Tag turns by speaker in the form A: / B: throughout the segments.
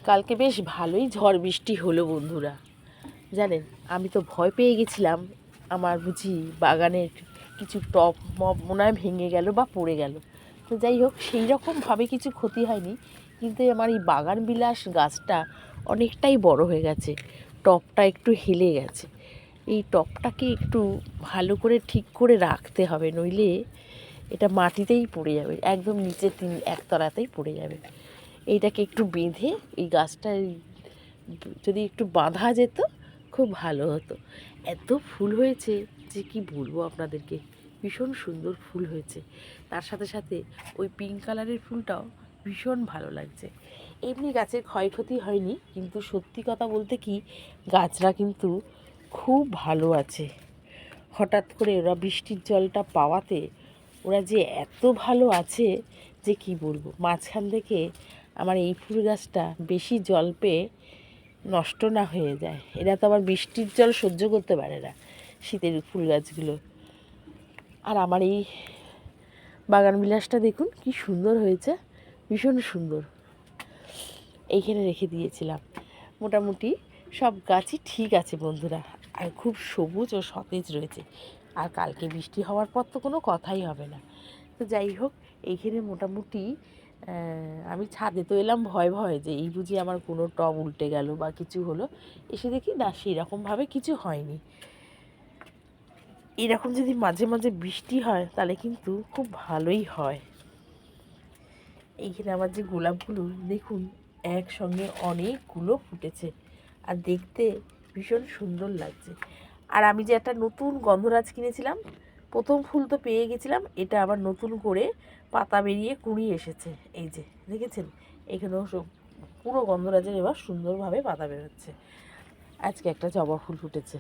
A: কালকে বেশ ভালোই ঝড় বৃষ্টি হলো বন্ধুরা। জানেন, আমি তো ভয় পেয়ে গেছিলাম আমার বুঝি বাগানের কিছু টব মব মনে হয় ভেঙে গেল বা পড়ে গেল। তো যাই হোক, সেই রকমভাবে কিছু ক্ষতি হয়নি, কিন্তু আমার এই বাগান বিলাস গাছটা অনেকটাই বড় হয়ে গেছে, টবটা একটু হেলে গেছে। এই টবটাকে একটু ভালো করে ঠিক করে রাখতে হবে, নইলে এটা মাটিতেই পড়ে যাবে, একদম নিচে একতলাতেই পড়ে যাবে। এইটাকে একটু বেঁধে এই গাছটা যদি একটু বাঁধা যেত খুব ভালো হতো। এত ফুল হয়েছে যে কি বলবো আপনাদেরকে, ভীষণ সুন্দর ফুল হয়েছে। তার সাথে সাথে ওই পিঙ্ক কালারের ফুলটাও ভীষণ ভালো লাগছে। এমনি গাছের ক্ষয়ক্ষতি হয়নি, কিন্তু সত্যি কথা বলতে কি, গাছরা কিন্তু খুব ভালো আছে। হঠাৎ করে ওরা বৃষ্টির জলটা পাওয়াতে ওরা যে এত ভালো আছে যে কি বলবো। মাঝখান থেকে আমার এই ফুল গাছটা বেশি জল পেয়ে নষ্ট না হয়ে যায়। এরা তো আবার বৃষ্টির জল সহ্য করতে পারে না, শীতের ফুল গাছগুলো। আর আমার এই বাগান বিলাসটা দেখুন কি সুন্দর হয়েছে, ভীষণ সুন্দর। এইখানে রেখে দিয়েছিলাম। মোটামুটি সব গাছই ঠিক আছে বন্ধুরা, আর খুব সবুজ ও সতেজ রয়েছে। আর কালকে বৃষ্টি হওয়ার পর তো কোনো কথাই হবে না। তো যাই হোক, এইখানে মোটামুটি আমি ছাদে তো এলাম ভয় ভয় যে এই বুঝি আমার কোনো টব উল্টে গেল বা কিছু হলো। এসে দেখি না, সেরকমভাবে কিছু হয়নি। এরকম যদি মাঝে মাঝে বৃষ্টি হয় তাহলে কিন্তু খুব ভালোই হয়। এইখানে আমার যে গোলাপগুলো দেখুন, একসঙ্গে অনেকগুলো ফুটেছে, আর দেখতে ভীষণ সুন্দর লাগছে। আর আমি যে একটা নতুন গন্ধরাজ কিনেছিলাম, প্রথম ফুল তো পেয়ে গেছিলাম, এটা আবার নতুন করে পাতা বেরিয়ে কুঁড়ি এসেছে। এই যে দেখেছেন, এখানেও সব পুরো গন্ধরাজের এবার সুন্দরভাবে পাতা বেরোচ্ছে। আজকে একটা জবা ফুল ফুটেছে।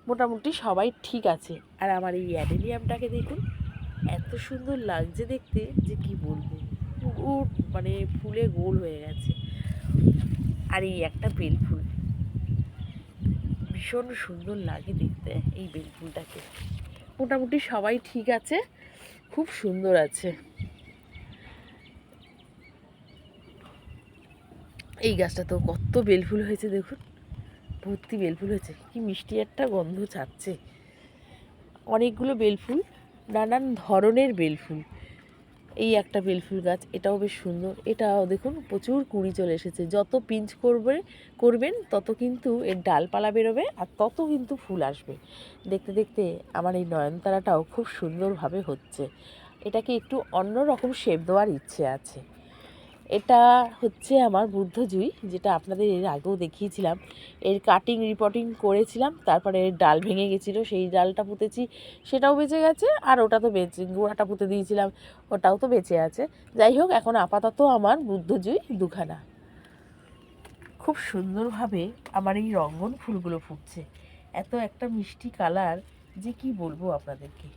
A: মোটামুটি সবাই ঠিক আছে। আর আমার এই অ্যাডেনিয়ামটাকে দেখুন, এত সুন্দর লাগছে দেখতে যে কি বলবো, পুরো মানে ফুলে গোল হয়ে গেছে। আর এই একটা বেল ফুল, ভীষণ সুন্দর লাগে দেখতে এই বেল ফুলটাকে। মোটামুটি সবাই ঠিক আছে, খুব সুন্দর আছে। এই গাছটা তো কত বেলফুল হয়েছে দেখুন, ভর্তি বেলফুল হয়েছে, কি মিষ্টি একটা গন্ধ ছাড়ছে। অনেকগুলো বেলফুল, নানান ধরনের বেলফুল। এই একটা বেলফুল গাছ, এটাও বেশ সুন্দর। এটাও দেখুন প্রচুর কুঁড়ি চলে এসেছে। যত পিঞ্চ করবেন তত কিন্তু এর ডালপালা বেরোবে, আর তত কিন্তু ফুল আসবে। দেখতে দেখতে আমার এই নয়নতারাটাও খুব সুন্দরভাবে হচ্ছে। এটাকে একটু অন্য রকম শেপ দেওয়ার ইচ্ছে আছে। এটা হচ্ছে আমার বুদ্ধজুই, যেটা আপনাদের এর আগেও দেখিয়েছিলাম। এর কাটিং রিপোর্টিং করেছিলাম, তারপরে এর ডাল ভেঙে গেছিলো, সেই ডালটা পুঁতেছি, সেটাও বেঁচে গেছে। আর ওটা তো বেঁচে, গোড়াটা পুঁতে দিয়েছিলাম, ওটাও তো বেঁচে আছে। যাই হোক, এখন আপাতত আমার বুদ্ধজুই দুখানা। খুব সুন্দরভাবে আমার এই রঙ্গন ফুলগুলো ফুটছে, এত একটা মিষ্টি কালার যে কি বলবো আপনাদেরকে।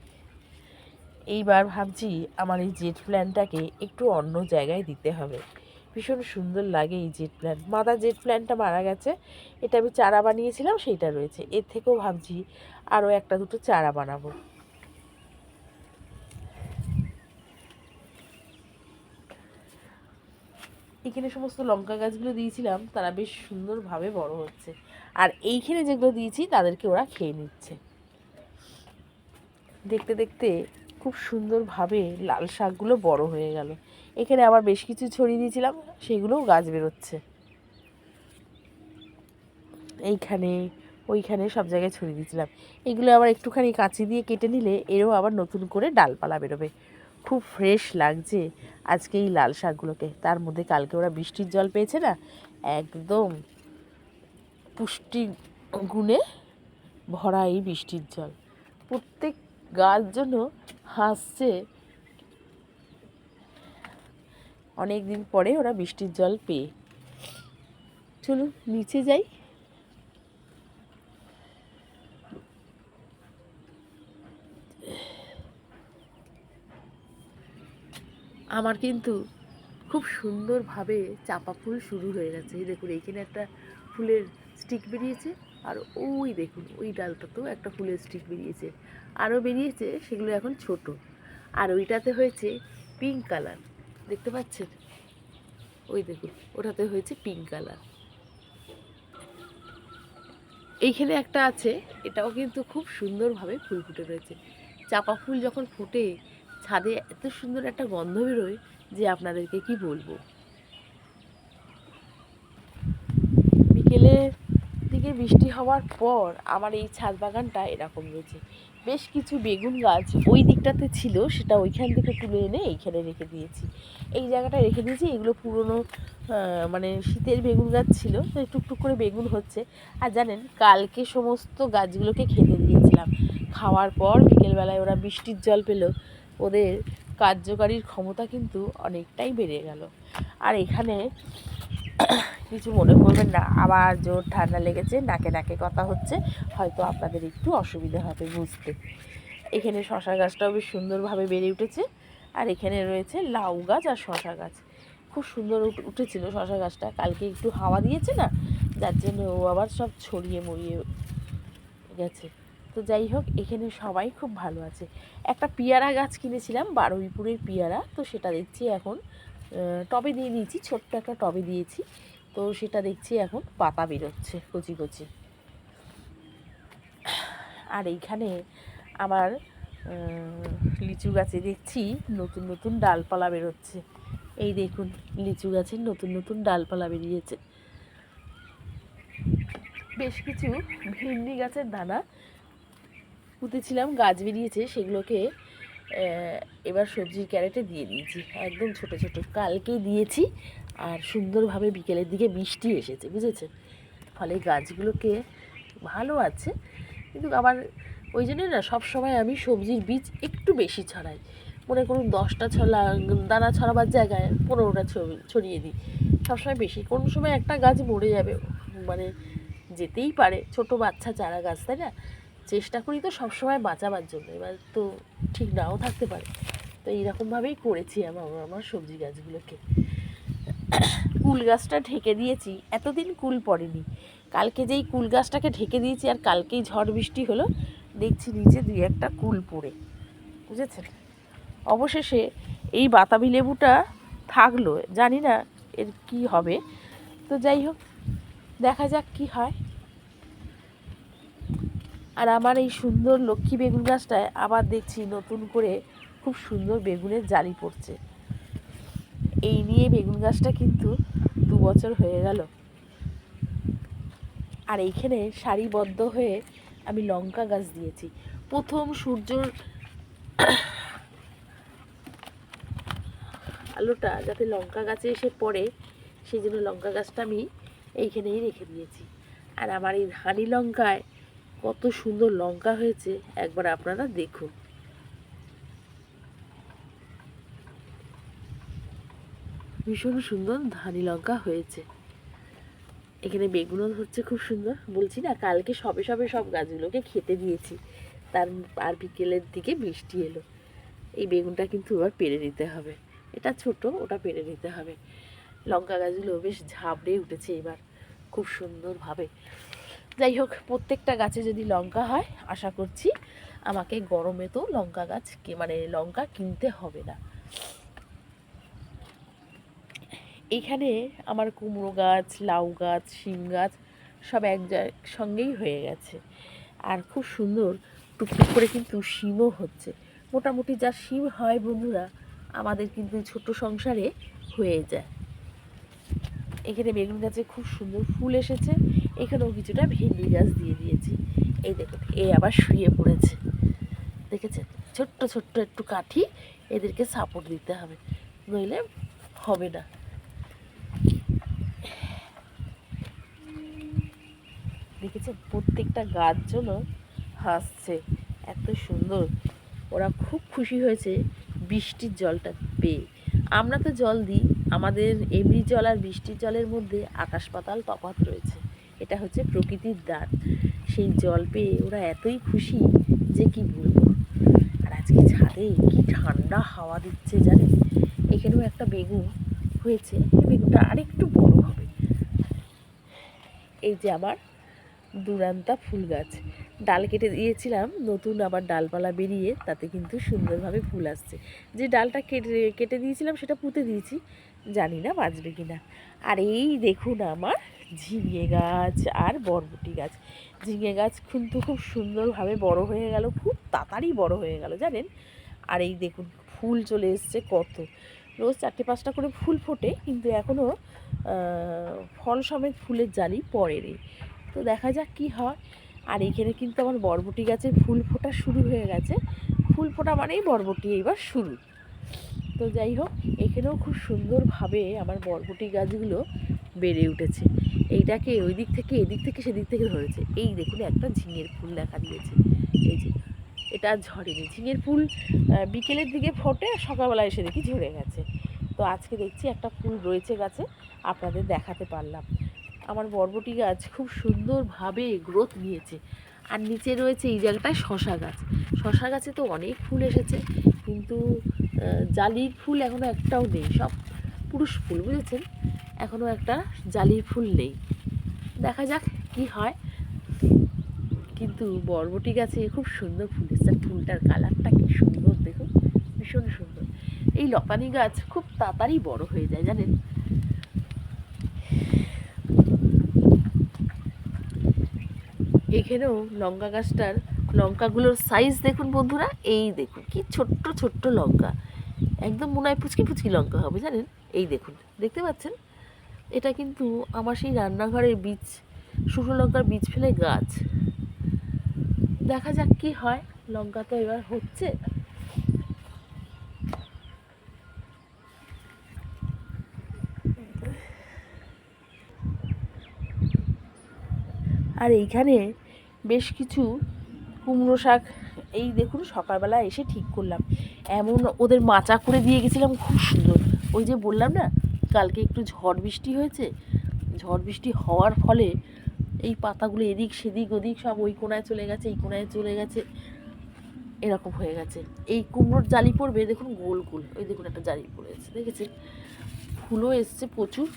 A: এইবার ভাবছি আমার এই জেট প্ল্যান্টটাকে একটু অন্য জায়গায় দিতে হবে। ভীষণ সুন্দর লাগে এই জেট প্ল্যান্ট। মাদার জেট প্ল্যান্টটা মারা গেছে, এটা আমি চারা বানিয়েছিলাম, সেইটা রয়েছে। এর থেকেও ভাবছি আরও একটা দুটো চারা বানাবো। এখানে সমস্ত লঙ্কা গাছগুলো দিয়েছিলাম, তারা বেশ সুন্দরভাবে বড় হচ্ছে। আর এইখানে যেগুলো দিয়েছি তাদেরকে ওরা খেয়ে নিচ্ছে। দেখতে দেখতে খুব সুন্দরভাবে লাল শাকগুলো বড় হয়ে গেল। এখানে আবার বেশ কিছু ছড়িয়ে দিয়েছিলাম, সেগুলোও গাছ বেরোচ্ছে। এইখানে ওইখানে সব জায়গায় ছড়িয়ে দিয়েছিলাম। এগুলো আবার একটুখানি কাঁচি দিয়ে কেটে নিলে এরও আবার নতুন করে ডালপালা বেরোবে। খুব ফ্রেশ লাগছে আজকে এই লাল শাকগুলোকে। তার মধ্যে কালকে ওরা বৃষ্টির জল পেয়েছে না, একদম পুষ্টি গুণে ভরা এই বৃষ্টির জল। প্রত্যেক গাছ জন্য হাসছে, অনেক দিন পরে ওরা বৃষ্টির জল পেয়ে। চলুন নিচে যাই। আমার কিন্তু খুব সুন্দরভাবে চাপা ফুল শুরু হয়ে গেছে। এই দেখুন, এইখানে একটা ফুলের স্টিক বেরিয়েছে, আর ওই দেখুন ওই ডালটাতেও একটা ফুলের স্টিক বেরিয়েছে, আরও বেরিয়েছে, সেগুলো এখন ছোট। আর ওইটাতে হয়েছে পিঙ্ক কালার, দেখতে পাচ্ছেন? ওই দেখুন ওটাতে হয়েছে পিঙ্ক কালার। এইখানে একটা আছে, এটাও কিন্তু খুব সুন্দরভাবে ফুল ফুটে রয়েছে। চাপা ফুল যখন ফুটে ছাদে এত সুন্দর একটা গন্ধ বেরোয় যে আপনাদেরকে কি বলবো। বিকেলের দিকে বৃষ্টি হওয়ার পর আমার এই ছাদ বাগানটা এরকম রয়েছে। বেশ কিছু বেগুন গাছ ওই দিকটাতে ছিল, সেটা ওইখান থেকে তুলে এনে এইখানে রেখে দিয়েছি। এই জায়গাটা রেখে দিয়েছি, এগুলো পুরনো মানে শীতের বেগুন গাছ ছিল, তো টুকটুক করে বেগুন হচ্ছে। আর জানেন কালকে সমস্ত গাছগুলোকে খেতে দিয়েছিলাম, খাওয়ার পর বিকেলবেলায় ওরা বৃষ্টির জল পেল, ওদের কার্যকারীর ক্ষমতা কিন্তু অনেকটাই বেড়ে গেল। আর এখানে কিছু মনে করবেন না, আবার জোর ঠান্ডা লেগেছে, নাকে নাকে কথা হচ্ছে, হয়তো আপনাদের একটু অসুবিধা হবে বুঝতে। এখানে শশা গাছটাও বেশ সুন্দরভাবে বেড়ে উঠেছে। আর এখানে রয়েছে লাউ গাছ আর শশা গাছ, খুব সুন্দর উঠেছিল শশা গাছটা। কালকে একটু হাওয়া দিয়েছে না, যার জন্য ও আবার সব ছড়িয়ে মরিয়ে গেছে। তো যাই হোক, এখানে সবাই খুব ভালো আছে। একটা পেয়ারা গাছ কিনেছিলাম, বারুইপুরের পেয়ারা, তো সেটা দেখছি এখন টবে দিয়ে দিয়েছি, ছোট্ট একটা টবে দিয়েছি, তো সেটা দেখছি এখন পাতা বেরোচ্ছে কচি কচি। আর এইখানে আমার লিচু গাছে দেখছি নতুন নতুন ডালপালা বেরোচ্ছে। এই দেখুন লিচু গাছের নতুন নতুন ডালপালা বেরিয়েছে। বেশ কিছু ভেন্ডি গাছের দানা পুঁতেছিলাম, গাছ বেরিয়েছে, সেগুলোকে এবার সবজির ক্যারেটে দিয়ে দিয়েছি, একদম ছোট ছোট, কালকেই দিয়েছি। আর সুন্দরভাবে বিকেলের দিকে বৃষ্টি এসেছে বুঝেছেন, ফলে গাছগুলোকে ভালো আছে। কিন্তু আবার ওই জন্যই না সবসময় আমি সবজির বীজ একটু বেশি ছড়াই। মনে করুন 10টা দানা ছড়াবার জায়গায় 15টা ছড়িয়ে দিই, সবসময় বেশি। কোনো সময় একটা গাছ মরে যাবে, মানে যেতেই পারে, ছোট বাচ্চা চারা গাছ, তাই না? চেষ্টা করি তো সবসময় বাঁচাবার জন্য, এবার তো ঠিক নাও থাকতে পারে। তো এইরকমভাবেই করেছি আমার সবজি গাছগুলোকে। কুল গাছটা ঢেকে দিয়েছি, এতদিন কুল পড়েনি, কালকে যেই কুল গাছটাকে ঢেকে দিয়েছি আর কালকেই ঝড় বৃষ্টি হলো, দেখছি নিচে 2-1টা কুল পড়ে, বুঝেছেন। অবশেষে এই বাতাবি লেবুটা থাকলো, জানি না এর কি হবে, তো যাই হোক দেখা যাক কি হয়। আর আমার এই সুন্দর লক্ষ্মী বেগুন গাছটায় আবার দেখছি নতুন করে খুব সুন্দর বেগুনের জালি পড়ছে। এই নিয়ে বেগুন গাছটা কিন্তু 2 বছর হয়ে গেল। আর এইখানে সারিবদ্ধ হয়ে আমি লঙ্কা গাছ দিয়েছি। প্রথম সূর্যর আলোটা যাতে লঙ্কা গাছে এসে পড়ে, সেই জন্য লঙ্কা গাছটা আমি এইখানেই রেখে দিয়েছি। আর আমার এই ধানি লঙ্কায় কত সুন্দর লঙ্কা হয়েছে একবার আপনারা দেখুন। ভীষণ সুন্দর ধানি লঙ্কা হয়েছে। এখানে বেগুনও হচ্ছে খুব সুন্দর, বলছি না কালকে সবে সবে সব গাছগুলোকে খেতে দিয়েছি, আর বিকেলের দিকে বৃষ্টি এলো। এই বেগুনটা কিন্তু এবার পেরে নিতে হবে, এটা ছোট, ওটা পেরে নিতে হবে। লঙ্কা গাছগুলো বেশ ঝাবড়ে উঠেছে এবার খুব সুন্দরভাবে। যাই হোক, প্রত্যেকটা গাছে যদি লঙ্কা হয়, আশা করছি আমাকে গরমে তো লঙ্কা গাছ মানে লঙ্কা কিনতে হবে না। এখানে আমার কুমড়ো গাছ, লাউ গাছ, শিম গাছ সব সঙ্গেই হয়ে গেছে। আর খুব সুন্দর টুকটুক করে কিন্তু শিমও হচ্ছে। মোটামুটি যা শিম হয় বন্ধুরা, আমাদের কিন্তু ছোট সংসারে হয়ে যায়। এখানে বেগুন গাছে খুব সুন্দর ফুল এসেছে, এখানেও কিছুটা ভেন্ডি গাছ দিয়ে দিয়েছি। এই দেখুন এ আবার শুয়ে পড়েছে, দেখেছেন? ছোট্ট ছোট্ট একটু কাঠি, এদেরকে সাপোর্ট দিতে হবে, নইলে হবে না। দেখেছেন প্রত্যেকটা গাছ যেন হাসছে, এত সুন্দর। ওরা খুব খুশি হয়েছে বৃষ্টির জলটা পেয়ে। আমরা তো জল দিই, আমাদের এমনি জল আর বৃষ্টির জলের মধ্যে আকাশ পাতাল তফাৎ রয়েছে, এটা হচ্ছে প্রকৃতির দান। সেই জল পেয়ে ওরা এতই খুশি যে কি বলবো। আর আজকে ছাদে কি ঠান্ডা হাওয়া দিচ্ছে জানেন। এখানেও একটা বেগুন হয়েছে, বেগুনটা আরেকটু বড় হবে। এই যে আমার দুরান্তা ফুল গাছ, ডাল কেটে দিয়েছিলাম, নতুন আবার ডালপালা বেরিয়ে তাতে কিন্তু সুন্দরভাবে ফুল আসছে। যে ডালটা কেটে দিয়েছিলাম সেটা পুঁতে দিয়েছি, জানি না বাঁচবে কি না। আর এই দেখুন আমার ঝিঙে গাছ আর বরবটি গাছ। ঝিঙে গাছ কিন্তু খুব সুন্দরভাবে বড় হয়ে গেল, খুব তাড়াতাড়ি বড় হয়ে গেল জানেন। আর এই দেখুন ফুল চলে এসছে কত, রোজ 4-5টা করে ফুল ফোটে, কিন্তু এখনও ফল সমেত ফুলের জালি পড়েনি। তো দেখা যাক কি হয়। আর এইখানে কিন্তু আমার বরবটি গাছের ফুল ফোটা শুরু হয়ে গেছে। ফুল ফোটা মানেই বরবটি এইবার শুরু। তো যাই হোক, এখানেও খুব সুন্দরভাবে আমার বরবটি গাছগুলো বেড়ে উঠেছে। এইটাকে ওই দিক থেকে এদিক থেকে সেদিক থেকে ধরেছে। এই দেখুন একটা ঝিঙের ফুল দেখা দিয়েছে, এই যে এটা আর ঝরেনি। ঝিঙের ফুল বিকেলের দিকে ফোটে, সকালবেলা এসে দেখি ঝরে গেছে। তো আজকে দেখছি একটা ফুল রয়েছে গাছে, আপনাদের দেখাতে পারলাম। আমার বরবটি গাছ খুব সুন্দরভাবে গ্রোথ নিয়েছে। আর নিচে রয়েছে এই জায়গাটায় শশা গাছ। শশা গাছে তো অনেক ফুল এসেছে, কিন্তু জালির ফুল এখনও একটাও নেই, সব পুরুষ ফুল, বুঝেছেন। এখনও একটা জালির ফুল নেই, দেখা যাক কি হয়। কিন্তু বরবটি গাছে খুব সুন্দর ফুল এসেছে, ফুলটার কালারটা কি সুন্দর দেখুন, ভীষণ সুন্দর। এই লতানি গাছ খুব তাড়াতাড়ি বড় হয়ে যায় জানেন। এখানেও লঙ্কা গাছটার লঙ্কাগুলোর সাইজ দেখুন বন্ধুরা, এই দেখুন কি ছোট্ট ছোট্ট লঙ্কা, একদম মনে হয় পুচকি পুচকি লঙ্কা হবে জানেন। এই দেখুন, দেখতে পাচ্ছেন, এটা কিন্তু আমার সেই রান্নাঘরের বীজ, শুকনো লঙ্কার বীজ ফেলে গাছ। দেখা যাক কি হয়, লঙ্কা তো এবার হচ্ছে। আর এইখানে বেশ কিছু কুমড়ো শাক, এই দেখুন সকালবেলা এসে ঠিক করলাম, এমন ওদের মাচা করে দিয়ে গেছিলাম, খুব সুন্দর। ওই যে বললাম না, কালকে একটু ঝড় বৃষ্টি হয়েছে, ঝড় বৃষ্টি হওয়ার ফলে এই পাতাগুলো এদিক সেদিক ওদিক সব ওই কোনায় চলে গেছে, এই কোনায় চলে গেছে, এরকম হয়ে গেছে। এই কুমড়োর জালি পড়বে দেখুন, গোল গোল, ওই দেখুন একটা জালি পড়েছে, দেখেছেন। ফুলও এসছে প্রচুর,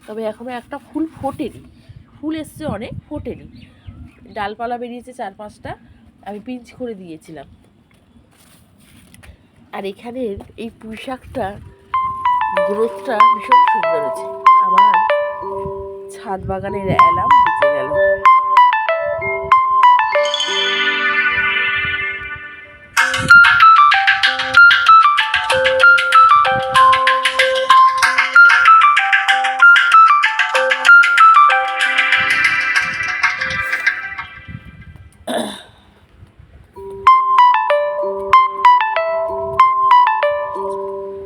A: তবে এখনও একটা ফুল ফোটেনি। ফুল এসছে অনেক, ফোটেনি। ডালপালা বেরিয়েছে 4-5টা, আমি পিঞ্চ করে দিয়েছিলাম। আর এখানের এই পুঁই শাকটা গ্রোথটা ভীষণ সুন্দর হয়েছে। আমার ছাদ বাগানের অ্যালার্ম বেঁচে গেল।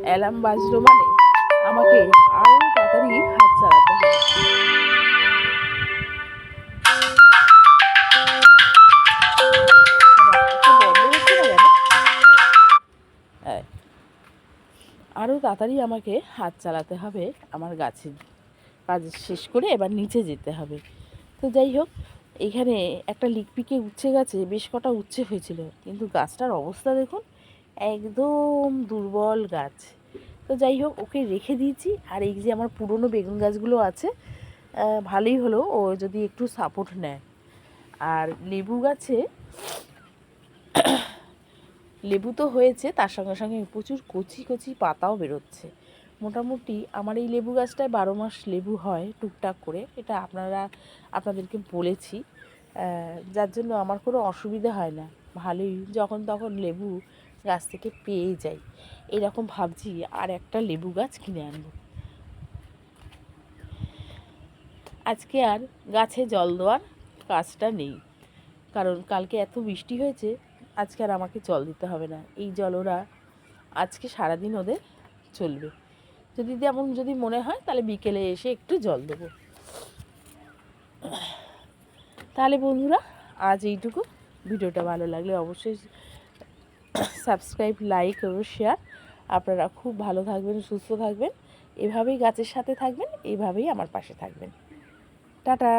A: অ্যালার্ম বাজলো মানে আমাকে আরও তাড়াতাড়ি হাত চালাতে হবে। আরও তাড়াতাড়ি আমাকে হাত চালাতে হবে, আমার গাছের কাজ শেষ করে এবার নিচে যেতে হবে। তো যাই হোক, এখানে একটা লিকপিকে উচ্ছে গাছে বেশ কটা উচ্ছে হয়েছিল, কিন্তু গাছটার অবস্থা দেখুন, একদম দুর্বল গাছ। তো যাই হোক, ওকে রেখে দিয়েছি। আর এই যে আমার পুরনো বেগুন গাছগুলো আছে, ভালোই হলো ও যদি একটু সাপোর্ট নেয়। আর লেবু গাছে লেবু তো হয়েছে, তার সঙ্গে সঙ্গে প্রচুর কচি কচি পাতাও বেরোচ্ছে। মোটামুটি আমার এই লেবু গাছটায় 12 মাস লেবু হয় টুকটাক করে, এটা আপনাদেরকে বলেছি, যার জন্য আমার কোনো অসুবিধা হয় না, ভালোই যখন তখন লেবু গাছ থেকে পেয়ে যাই। এরকম ভাবছি আর একটা লেবু গাছ কিনে আনবো। আজকে আর গাছে জল দেওয়ার কাজটা নেই, কারণ কালকে এত বৃষ্টি হয়েছে, আজকে আর আমাকে জল দিতে হবে না। এই জল ওরা আজকে সারাদিন ওদের চলবে। যদি মনে হয় তাহলে বিকেলে এসে একটু জল দেবো। তাহলে বন্ধুরা, আজ এইটুকু। ভিডিওটা ভালো লাগলে অবশ্যই সাবস্ক্রাইব, লাইক এবং শেয়ার। আপনারা খুব ভালো থাকবেন, সুস্থ থাকবেন, এভাবেই গাছের সাথে থাকবেন, এইভাবেই আমার পাশে থাকবেন। টাটা।